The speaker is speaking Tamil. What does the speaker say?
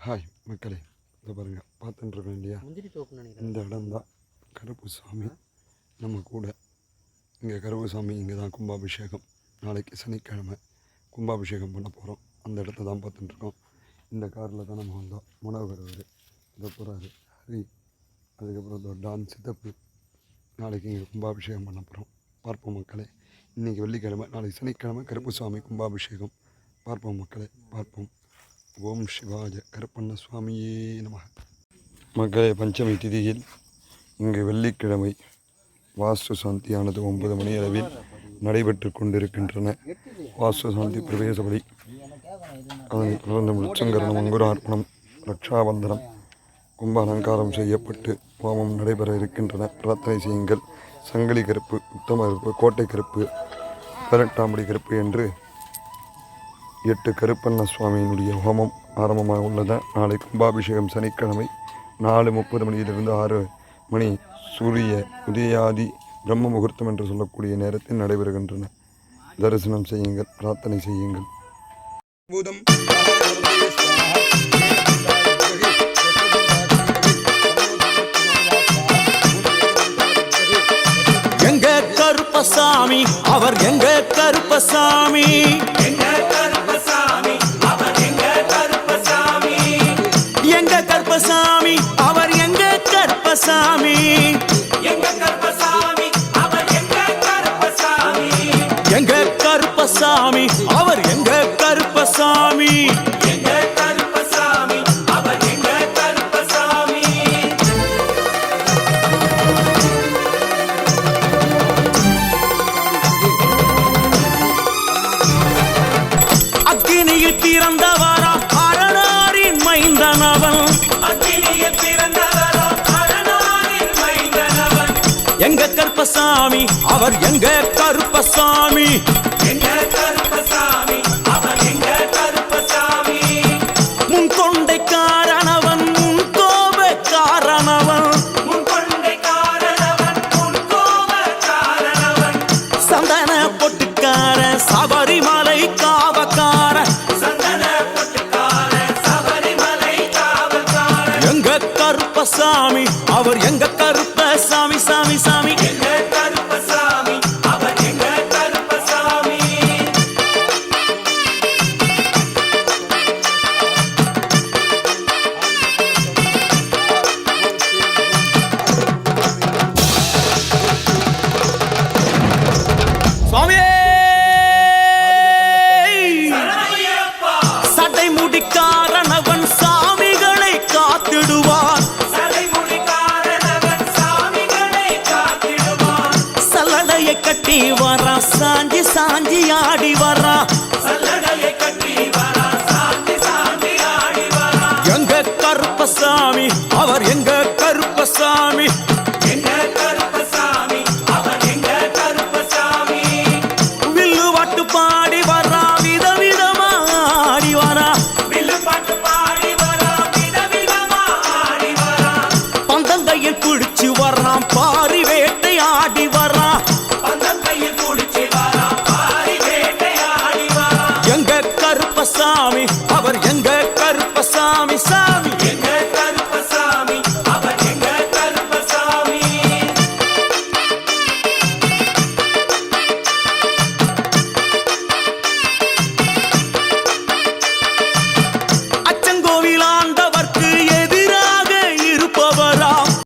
ஹாய் மக்களே, இதை பாருங்கள், பார்த்துட்டுருக்கோம் இல்லையா? இந்த இடம் தான் கருப்புசாமி. நம்ம கூட இங்கே கருப்புசாமி இங்கே தான் கும்பாபிஷேகம். நாளைக்கு சனிக்கிழமை கும்பாபிஷேகம் பண்ண போகிறோம். அந்த இடத்த தான் பார்த்துட்டுருக்கோம். இந்த காரில் தான் நம்ம வந்தோம். மனோகர் இதை போகிறாரு ஹரி, அதுக்கப்புறம் டான் சித்தப்பு. நாளைக்கு இங்கே கும்பாபிஷேகம் பண்ண போகிறோம். பார்ப்போம் மக்களே. இன்றைக்கி வெள்ளிக்கிழமை, நாளைக்கு சனிக்கிழமை கருப்புசாமி கும்பாபிஷேகம். பார்ப்போம் மக்களே, பார்ப்போம். ஓம் சிவாய கருப்பண்ண சுவாமியே நம. மக்களே, பஞ்சமி திதியில் இங்கு வெள்ளிக்கிழமை வாஸ்து சாந்தியானது 9 மணி அளவில் நடைபெற்று கொண்டிருக்கின்றன. வாஸ்து சாந்தி பிரவேசபடி, அதனைத் தொடர்ந்து முச்சங்கரணம், அங்குரார்ப்பணம், ரக்ஷாபந்தனம், கும்ப அலங்காரம் செய்யப்பட்டு ஹோமம் நடைபெற இருக்கின்றன. பிரார்த்தனை செய்யுங்கள். சங்கிலி கருப்பு, உத்தம கருப்பு, கோட்டை கருப்பு, 18ஆம் கருப்பு என்று 8 கருப்பண்ண சுவாமியினுடைய ஹோமம் ஆரம்பமாக உள்ளது. நாளை கும்பாபிஷேகம் சனிக்கிழமை 4:30 மணியிலிருந்து 6 மணி சூரிய உதயாதி பிரம்ம முகூர்த்தம் என்று சொல்லக்கூடிய நேரத்தில் நடைபெறுகின்றன. தரிசனம் செய்யுங்கள், பிரார்த்தனை செய்யுங்கள். எங்க கருப்பசாமி அவர் எங்க கருப்பசாமி, கருப்பசாமி அவர் எங்க கருப்பசாமி, எங்க கருப்பசாமி அவர் எங்க கருப்பசாமி, எங்க கருப்பசாமி அவர் எங்க கருப்பசாமி, எங்க கருப்பசாமி அவர் எங்க கருப்பசாமி. அக்கினியில் பிறந்தவரா அரணாரின் மைந்தனவன், எங்க கருப்பசாமி அவர் எங்க கருப்பசாமி, எங்க கருப்பசாமி அவர் எங்க கருப்பசாமி. முன் கொண்டை காரணவன் முன் கோப காரணவன், முன் கொண்டை காரணவன் முன் கோப காரணவன். சந்தன பொட்டுக்கார சபரிமலை காவக்கார, சந்தன பொட்டுக்கார சபரிமலை காவக்கார. எங்க கருப்பசாமி அவர் எங்க கருப்பசாமி, சாமி சாமி, எங்க கருப்பசாமி அவர் எங்க கருப்பசாமி. சுவாமியே சட்டை முடிக்காரனவன் சாமிகளை காத்திடுவார், கட்டி வரா சாஞ்சி சாஞ்சி ஆடி வரா, சல்லடையை கட்டி வரா சாஞ்சி சாஞ்சி ஆடி வரா. எங்க கருப்பசாமி அவர் எங்க கருப்பசாமி, எங்க கருப்பசாமி அவர் எங்க கருப்பசாமி. வில்லு பாட்டு பாடி வரா விதவிதமா ஆடி வரா, வில்லு பாட்டு பாடி வரா விதவிதமா ஆடி வரா. பந்தங்கையில் குடிச்சு வர்றான் பாரி வேட்டை ஆடி வரா, கருப்பசாமி அவர் எங்க கருப்பசாமி, சாமி